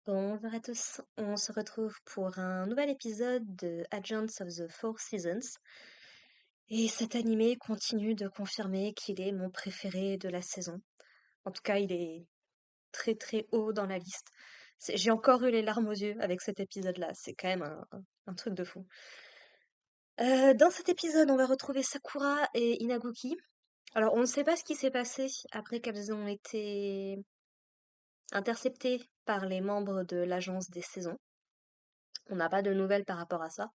Bonjour à tous, on se retrouve pour un nouvel épisode de Agents of the Four Seasons. Et cet animé continue de confirmer qu'il est mon préféré de la saison. En tout cas, il est très très haut dans la liste. J'ai encore eu les larmes aux yeux avec cet épisode-là, c'est quand même un truc de fou. Dans cet épisode, on va retrouver Sakura et Inaguki. Alors, on ne sait pas ce qui s'est passé après qu'elles ont été interceptées par les membres de l'agence des saisons. On n'a pas de nouvelles par rapport à ça.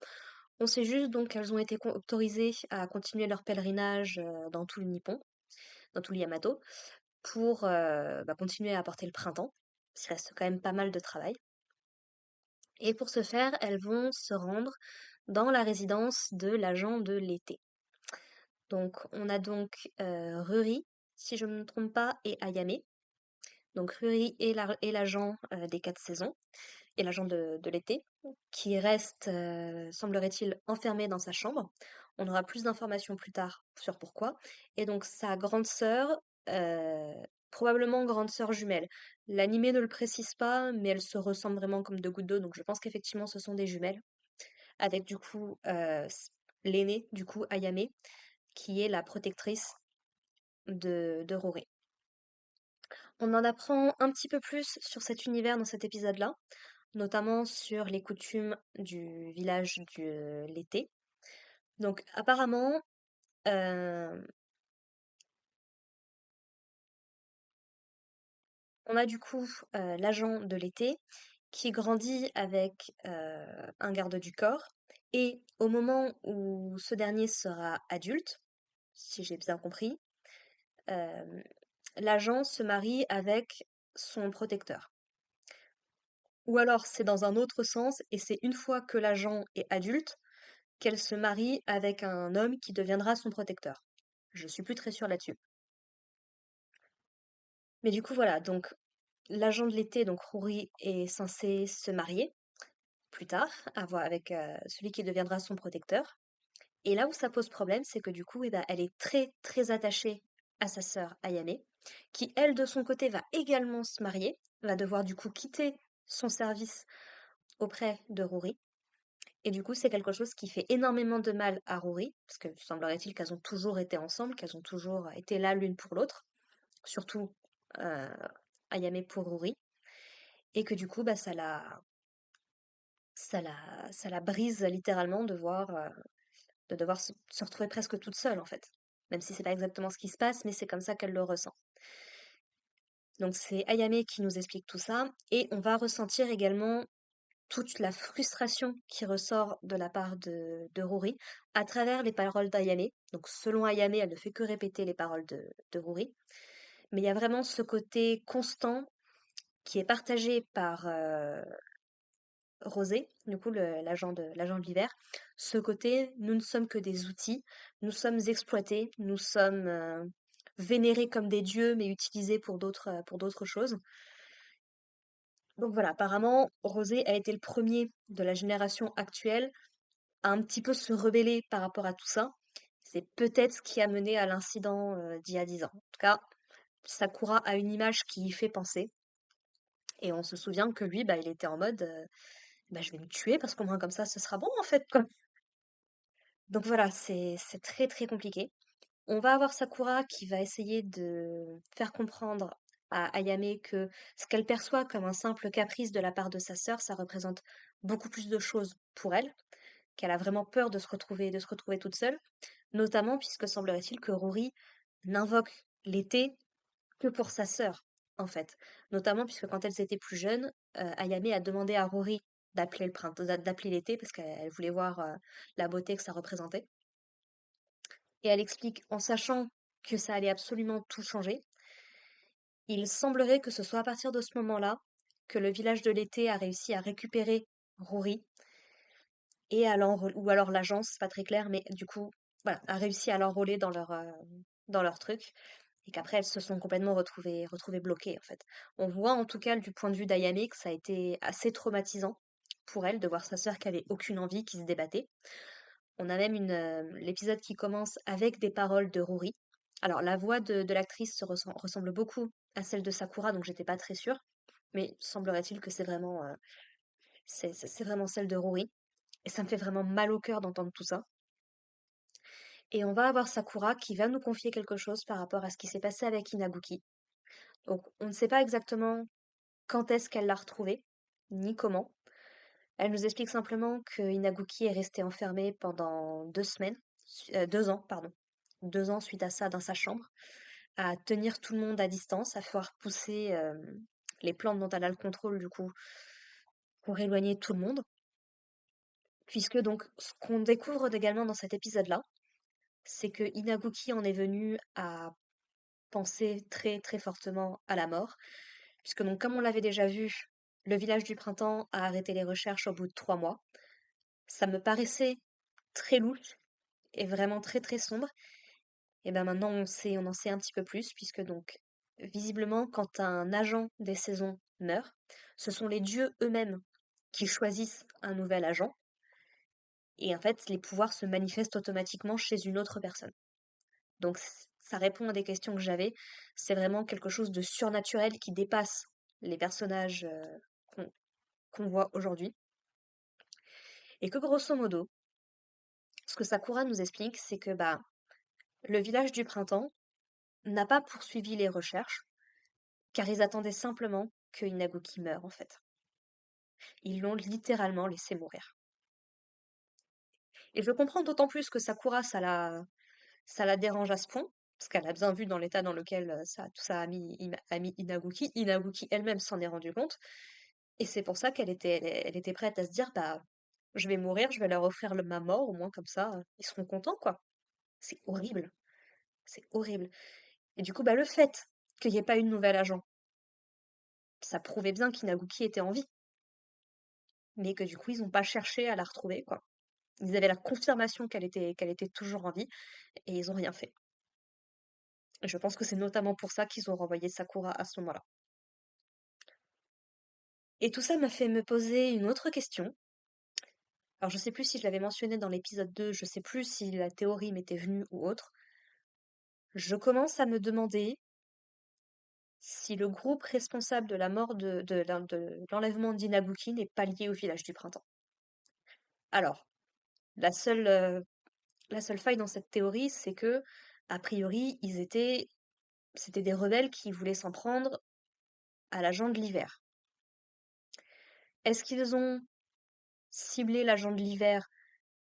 On sait juste donc qu'elles ont été autorisées à continuer leur pèlerinage dans tout le Nippon, dans tout le Yamato, pour continuer à apporter le printemps. Il reste quand même pas mal de travail. Et pour ce faire, elles vont se rendre dans la résidence de l'agent de l'été. Donc on a donc Ruri, si je ne me trompe pas, et Ayame. Donc Ruri est l'agent des 4 saisons et l'agent de l'été, qui reste, semblerait-il, enfermé dans sa chambre. On aura plus d'informations plus tard sur pourquoi. Et donc sa grande sœur, euh, probablement grande sœur jumelle. L'animé ne le précise pas, mais elles se ressemblent vraiment comme deux gouttes d'eau, donc je pense qu'effectivement ce sont des jumelles. Avec du coup l'aînée, du coup Ayame, qui est la protectrice de Rory. On en apprend un petit peu plus sur cet univers dans cet épisode-là, notamment sur les coutumes du village de l'été. Donc apparemment, euh, on a du coup l'agent de l'été qui grandit avec un garde du corps et au moment où ce dernier sera adulte, si j'ai bien compris, euh, l'agent se marie avec son protecteur. Ou alors c'est dans un autre sens et c'est une fois que l'agent est adulte qu'elle se marie avec un homme qui deviendra son protecteur. Je suis plus très sûre là-dessus. Mais du coup, voilà, donc l'agent de l'été, donc Rory, est censé se marier plus tard, avec celui qui deviendra son protecteur. Et là où ça pose problème, c'est que du coup, eh ben, elle est très très attachée à sa sœur Ayame, qui elle de son côté va également se marier, va devoir du coup quitter son service auprès de Rory. Et du coup, c'est quelque chose qui fait énormément de mal à Rory, parce que semblerait-il qu'elles ont toujours été ensemble, qu'elles ont toujours été là l'une pour l'autre, surtout euh, Ayame pour Rory, et que du coup, bah, ça la brise littéralement de devoir se retrouver presque toute seule en fait. Même si c'est pas exactement ce qui se passe, mais c'est comme ça qu'elle le ressent. Donc c'est Ayame qui nous explique tout ça, et on va ressentir également toute la frustration qui ressort de la part de Rory à travers les paroles d'Ayame. Donc selon Ayame, elle ne fait que répéter les paroles de Rory. Mais il y a vraiment ce côté constant qui est partagé par Rosé, du coup l'agent de l'hiver. Ce côté, nous ne sommes que des outils, nous sommes exploités, nous sommes vénérés comme des dieux, mais utilisés pour d'autres choses. Donc voilà, apparemment, Rosé a été le premier de la génération actuelle à un petit peu se rebeller par rapport à tout ça. C'est peut-être ce qui a mené à l'incident d'il y a 10 ans. En tout cas, Sakura a une image qui y fait penser. Et on se souvient que lui, bah, il était en mode bah, je vais me tuer parce qu'au moins comme ça, ce sera bon en fait, quoi. Donc voilà, c'est très très compliqué. On va avoir Sakura qui va essayer de faire comprendre à Ayame que ce qu'elle perçoit comme un simple caprice de la part de sa sœur, ça représente beaucoup plus de choses pour elle, qu'elle a vraiment peur de se retrouver toute seule, notamment puisque semblerait-il que Rory n'invoque l'été que pour sa sœur, en fait. Notamment puisque quand elles étaient plus jeunes, Ayame a demandé à Rory d'appeler le printemps, d'appeler l'été parce qu'elle voulait voir la beauté que ça représentait. Et elle explique en sachant que ça allait absolument tout changer. Il semblerait que ce soit à partir de ce moment-là que le village de l'été a réussi à récupérer Rory et ou alors l'agence, c'est pas très clair, mais du coup, voilà, a réussi à l'enrôler dans leur truc et qu'après elles se sont complètement retrouvées bloquées en fait. On voit en tout cas du point de vue d'Ayame que ça a été assez traumatisant pour elle de voir sa sœur qui avait aucune envie, qui se débattait. On a même l'épisode qui commence avec des paroles de Rory. Alors la voix de l'actrice ressemble beaucoup à celle de Sakura, donc j'étais pas très sûre. mais semblerait-il que c'est vraiment celle de Rory. Et ça me fait vraiment mal au cœur d'entendre tout ça. Et on va avoir Sakura qui va nous confier quelque chose par rapport à ce qui s'est passé avec Inaguki. Donc, on ne sait pas exactement quand est-ce qu'elle l'a retrouvé, ni comment. Elle nous explique simplement que Inaguki est resté enfermé pendant 2 semaines, 2 ans, pardon. 2 ans suite à ça dans sa chambre, à tenir tout le monde à distance, à faire pousser les plantes dont elle a le contrôle du coup pour éloigner tout le monde. Puisque donc ce qu'on découvre également dans cet épisode-là, c'est que Inaguki en est venu à penser très très fortement à la mort, puisque donc comme on l'avait déjà vu, le village du printemps a arrêté les recherches au bout de 3 mois. Ça me paraissait très louche et vraiment très très sombre. Et ben maintenant on en sait un petit peu plus, puisque donc visiblement quand un agent des saisons meurt, ce sont les dieux eux-mêmes qui choisissent un nouvel agent, et en fait les pouvoirs se manifestent automatiquement chez une autre personne. Donc ça répond à des questions que j'avais. C'est vraiment quelque chose de surnaturel qui dépasse les personnages qu'on qu'on voit aujourd'hui. Et que grosso modo, ce que Sakura nous explique, c'est que bah, le village du printemps n'a pas poursuivi les recherches, car ils attendaient simplement que Inaguki meure en fait. Ils l'ont littéralement laissé mourir. Et je comprends d'autant plus que Sakura, ça la dérange à ce point, parce qu'elle a bien vu dans l'état dans lequel tout ça a mis Inaguki. Inaguki elle-même s'en est rendue compte. Et c'est pour ça elle était prête à se dire, bah, je vais mourir, je vais leur offrir ma mort, au moins comme ça, ils seront contents, quoi. C'est horrible, c'est horrible. Et du coup, bah, le fait qu'il n'y ait pas eu de nouvel agent, ça prouvait bien qu'Inaguki était en vie, mais que du coup, ils n'ont pas cherché à la retrouver, quoi. Ils avaient la confirmation qu'elle était toujours en vie, et ils ont rien fait. Et je pense que c'est notamment pour ça qu'ils ont renvoyé Sakura à ce moment-là. Et tout ça m'a fait me poser une autre question. Alors, je sais plus si je l'avais mentionné dans l'épisode 2, je sais plus si la théorie m'était venue ou autre. Je commence à me demander si le groupe responsable de la mort de l'enlèvement d'Inaguki n'est pas lié au village du printemps. Alors, la seule, euh, la seule faille dans cette théorie, c'est que, a priori, c'était des rebelles qui voulaient s'en prendre à l'agent de l'hiver. Est-ce qu'ils ont ciblé l'agent de l'hiver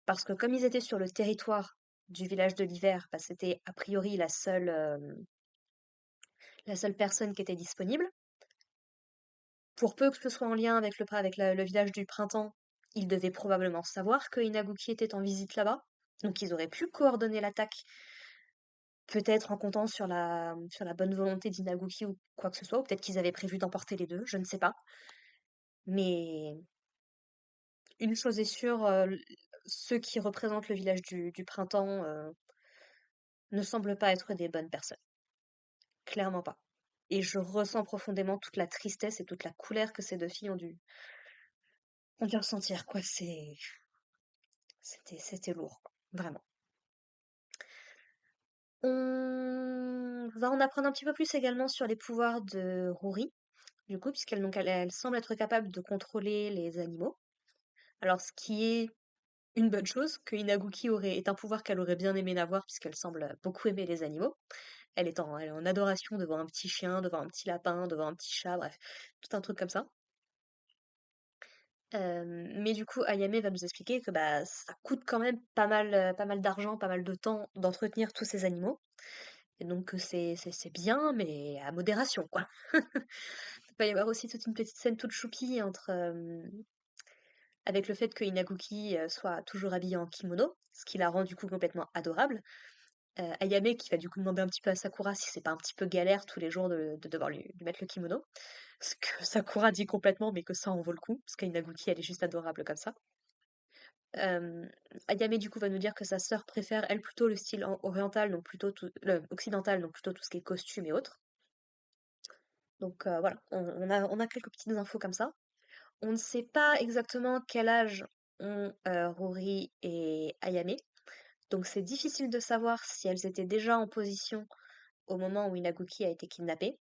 parce que comme ils étaient sur le territoire du village de l'hiver, bah, c'était a priori la seule personne qui était disponible. Pour peu que ce soit en lien avec le village du printemps, ils devaient probablement savoir que Inaguki était en visite là-bas. Donc ils auraient pu coordonner l'attaque, peut-être en comptant sur la bonne volonté d'Inaguki ou quoi que ce soit, ou peut-être qu'ils avaient prévu d'emporter les deux, je ne sais pas. Mais une chose est sûre, ceux qui représentent le village du printemps ne semblent pas être des bonnes personnes. Clairement pas. Et je ressens profondément toute la tristesse et toute la colère que ces deux filles ont dû ressentir, quoi. C'était lourd, quoi. Vraiment. On va en apprendre un petit peu plus également sur les pouvoirs de Rory, du coup, puisqu'elle donc elle semble être capable de contrôler les animaux. Alors, ce qui est une bonne chose, que Inaguki est un pouvoir qu'elle aurait bien aimé n'avoir, puisqu'elle semble beaucoup aimer les animaux. Elle est en adoration devant un petit chien, devant un petit lapin, devant un petit chat, bref, tout un truc comme ça. Mais du coup, Ayame va nous expliquer que bah, ça coûte quand même pas mal d'argent, pas mal de temps d'entretenir tous ces animaux. Et donc c'est bien, mais à modération, quoi. Il va y avoir aussi toute une petite scène toute choupie avec le fait que Inaguki soit toujours habillée en kimono, ce qui la rend du coup complètement adorable. Ayame qui va du coup demander un petit peu à Sakura si c'est pas un petit peu galère tous les jours de devoir lui mettre le kimono. Ce que Sakura dit complètement, mais que ça en vaut le coup, parce qu'Inaguki elle est juste adorable comme ça. Euh, Ayame du coup va nous dire que sa sœur préfère elle plutôt le style oriental, donc plutôt occidental, donc plutôt tout ce qui est costume et autres. Donc voilà, on a quelques petites infos comme ça. On ne sait pas exactement quel âge ont Rory et Ayame, donc c'est difficile de savoir si elles étaient déjà en position au moment où Inaguki a été kidnappé.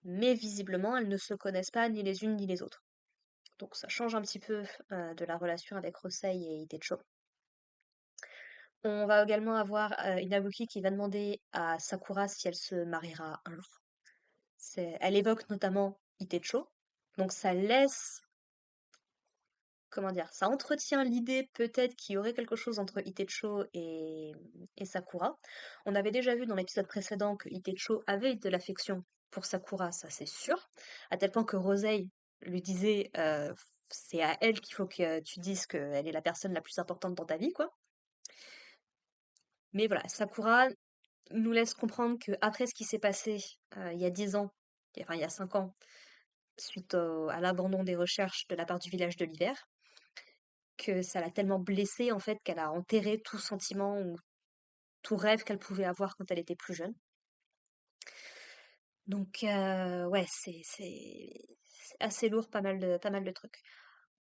mais visiblement, elles ne se connaissent pas ni les unes ni les autres. Donc ça change un petit peu de la relation avec Rosei et Itecho. On va également avoir Inabuki qui va demander à Sakura si elle se mariera un jour. Elle évoque notamment Itecho, donc ça laisse, comment dire, ça entretient l'idée peut-être qu'il y aurait quelque chose entre Itecho et Sakura. On avait déjà vu dans l'épisode précédent que Itecho avait de l'affection pour Sakura, ça c'est sûr, à tel point que Rosei lui disait c'est à elle qu'il faut que tu dises qu'elle est la personne la plus importante dans ta vie, quoi. Mais voilà, Sakura nous laisse comprendre que après ce qui s'est passé il y a 10 ans, enfin il y a 5 ans, suite à l'abandon des recherches de la part du village de l'hiver, que ça l'a tellement blessée en fait qu'elle a enterré tout sentiment ou tout rêve qu'elle pouvait avoir quand elle était plus jeune. Donc ouais, c'est assez lourd, pas mal de trucs.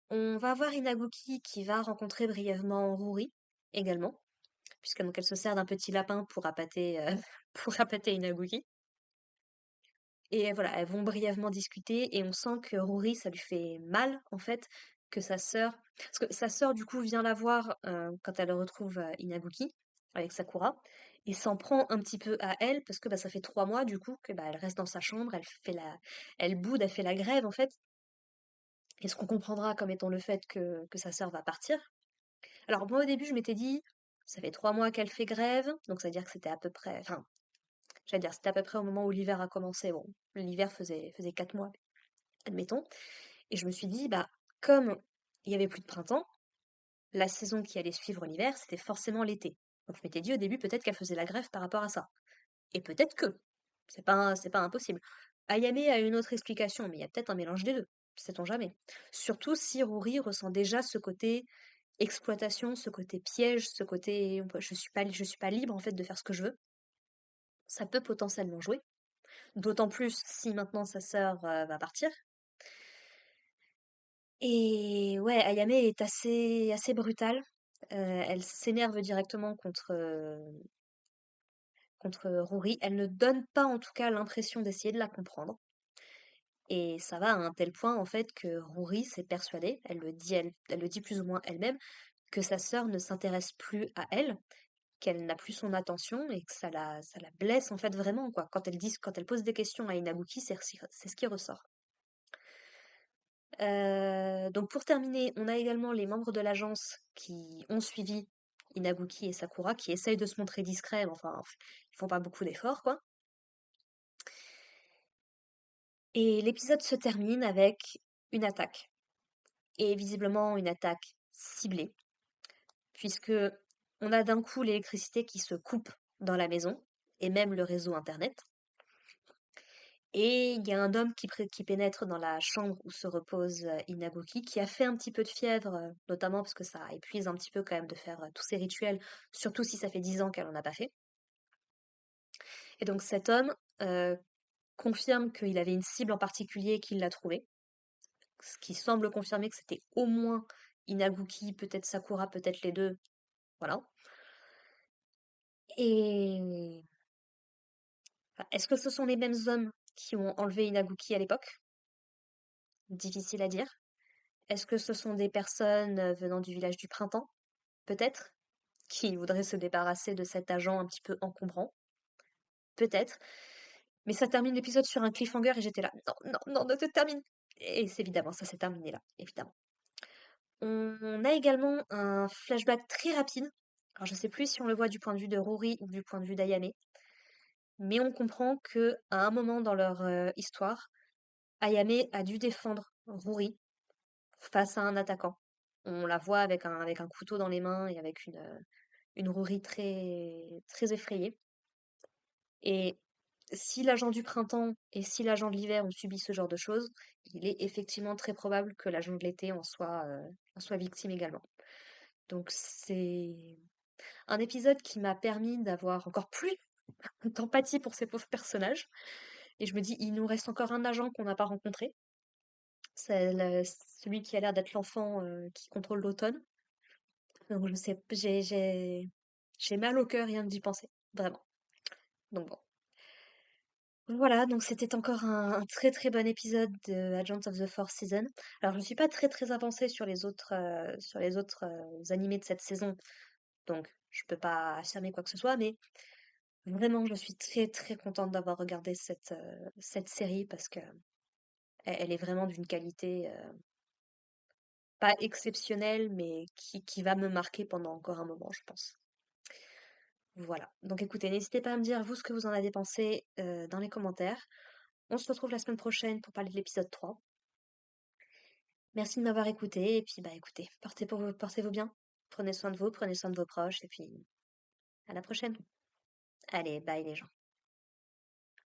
On va voir Inaguki qui va rencontrer brièvement Ruri également, puisque donc elle se sert d'un petit lapin pour appâter, pour appâter Inaguki. Et voilà, elles vont brièvement discuter et on sent que Rory, ça lui fait mal, en fait, que sa sœur... Parce que sa sœur, du coup, vient la voir quand elle retrouve Inabuki avec Sakura et s'en prend un petit peu à elle parce que bah, ça fait 3 mois, du coup, que bah, elle reste dans sa chambre, elle boude, elle fait la grève, en fait. Et ce qu'on comprendra comme étant le fait que sa sœur va partir. Alors, moi, au début, je m'étais dit, ça fait 3 mois qu'elle fait grève, donc ça veut dire que c'était à peu près... Enfin, j'allais dire, c'était à peu près au moment où l'hiver a commencé. Bon, l'hiver faisait 4 mois, admettons. Et je me suis dit, bah, comme il y avait plus de printemps, la saison qui allait suivre l'hiver, c'était forcément l'été. Donc je m'étais dit au début, peut-être qu'elle faisait la grève par rapport à ça. Et peut-être que. C'est pas impossible. Ayame a une autre explication, mais il y a peut-être un mélange des deux. Sait-on jamais. Surtout si Rory ressent déjà ce côté exploitation, ce côté piège, ce côté je suis pas libre en fait de faire ce que je veux. Ça peut potentiellement jouer. D'autant plus si maintenant sa sœur va partir. Et ouais, Ayame est assez brutale. Elle s'énerve directement contre Rory. Elle ne donne pas en tout cas l'impression d'essayer de la comprendre. Et ça va à un tel point en fait que Rory s'est persuadée, elle le dit plus ou moins elle-même, que sa sœur ne s'intéresse plus à elle, qu'elle n'a plus son attention et que ça la blesse en fait vraiment quoi. Quand elle pose des questions à Inabuki, c'est ce qui ressort. Donc pour terminer, on a également les membres de l'agence qui ont suivi Inabuki et Sakura, qui essayent de se montrer discrets, mais enfin, ils font pas beaucoup d'efforts, quoi. Et l'épisode se termine avec une attaque. Et visiblement une attaque ciblée, puisque on a d'un coup l'électricité qui se coupe dans la maison, et même le réseau internet. Et il y a un homme qui pénètre dans la chambre où se repose Inabuki, qui a fait un petit peu de fièvre, notamment parce que ça épuise un petit peu quand même de faire tous ces rituels, surtout si ça fait 10 ans qu'elle en a pas fait. Et donc cet homme confirme qu'il avait une cible en particulier et qu'il l'a trouvée, ce qui semble confirmer que c'était au moins Inabuki, peut-être Sakura, peut-être les deux, voilà. Et enfin, est-ce que ce sont les mêmes hommes qui ont enlevé Inabuki à l'époque? Difficile à dire. Est-ce que ce sont des personnes venant du village du printemps? Peut-être, qui voudraient se débarrasser de cet agent un petit peu encombrant. Peut-être. Mais ça termine l'épisode sur un cliffhanger et j'étais là. Non, non, non, ne te termine. Et c'est évidemment, ça s'est terminé là, évidemment. On a également un flashback très rapide. Alors je sais plus si on le voit du point de vue de Rory ou du point de vue d'Ayame, mais on comprend que à un moment dans leur histoire, Ayame a dû défendre Rory face à un attaquant. On la voit avec un couteau dans les mains et avec une Rory très, très effrayée. Et si l'agent du printemps et si l'agent de l'hiver ont subi ce genre de choses, il est effectivement très probable que l'agent de l'été en soit victime également. Donc c'est un épisode qui m'a permis d'avoir encore plus d'empathie pour ces pauvres personnages. Et je me dis, il nous reste encore un agent qu'on n'a pas rencontré. C'est celui qui a l'air d'être l'enfant qui contrôle l'automne. Donc je sais, j'ai mal au cœur rien que d'y penser, vraiment. Donc bon. Voilà, donc c'était encore un très, très bon épisode de Agents of the Fourth Season. Alors je ne suis pas très, très avancée sur les autres, animés de cette saison, donc je peux pas affirmer quoi que ce soit, mais vraiment je suis très, très contente d'avoir regardé cette série parce que elle est vraiment d'une qualité, pas exceptionnelle, mais qui va me marquer pendant encore un moment, je pense. Voilà. Donc écoutez, n'hésitez pas à me dire vous ce que vous en avez pensé, dans les commentaires. On se retrouve la semaine prochaine pour parler de l'épisode 3. Merci de m'avoir écouté et puis, bah, écoutez, portez-vous bien. Prenez soin de vous, prenez soin de vos proches et puis à la prochaine. Allez, bye les gens.